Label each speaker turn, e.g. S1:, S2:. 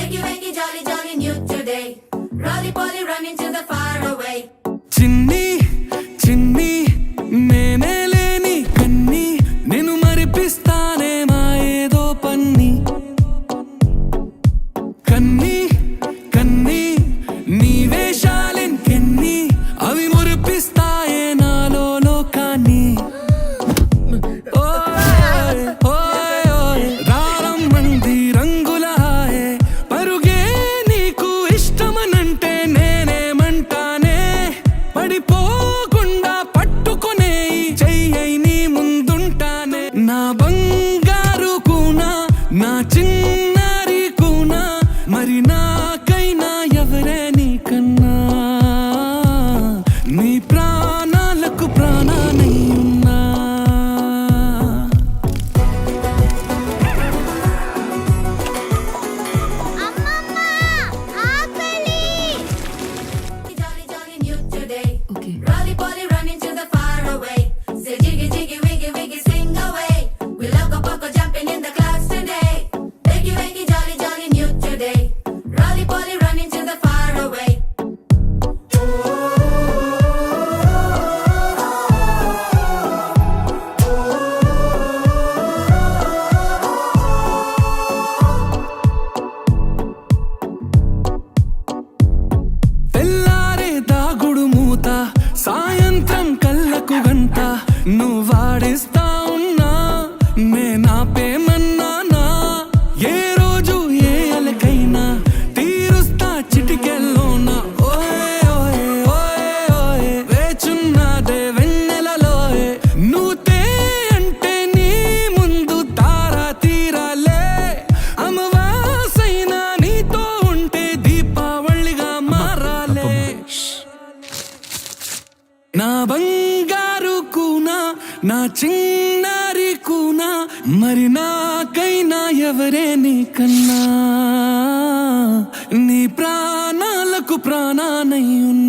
S1: Wakey, wakey, jolly, jolly, new today. Rolly poly, running to the far away.
S2: చిన్ని చిన్ని నేనే లేని కన్ని నేను మరిపిస్తానే మా ఏదో పన్ని కన్ని కన్ని నీ వేషాలెన్కెన్ని అవి మురిపిస్తాయే నాలో లోకాన్ని ఓయ్ ఓయ్ ఓయ్ రారమ్మంది రంగుల హాయే పరుగే నీకు ఇష్టమనంటే నేనేమంటానే పడిపోకుండా పట్టుకునే చెయ్యై నీ ముందుంటానే నా బంగారు కూనా నా చిన్నారి కూనా మరి నాకైనా ఎవరే నీకన్నా నీ ప్రాణాలకు ప్రాణానై ఉన్నా
S1: Jolly, jolly, new today. Rolly poly, running to the far away. Say jiggy, jiggy, wiggy, wiggy, sing away. We loco poco jumping in the clouds today. Wakey, wakey, jolly, jolly, new today. Rolly poly, running to the far away.
S2: తెల్లారే దాగుడు మూత సాయంత్రం కళ్ళకు గంట నువ్వాడిస్తా ఉన్నా నేనాపేమన్నానా ఏ రోజు ఏ అలకైనా తీరుస్తా చిటికెల్లోనా ఓయే ఓయే ఓయే ఓయే వేచున్నాదే వెన్నెలలోయే నువ్వుతే అంటే నీ ముందు తారా తీరాలే అమవాసైనా నీతో ఉంటే దీపావళిగా మారాలే నా బంగారు కూనా నా చిన్నారి కూనా మరి నాకైనా ఎవరే నీకన్నా నీ ప్రాణాలకు ప్రాణానై ఉన్నా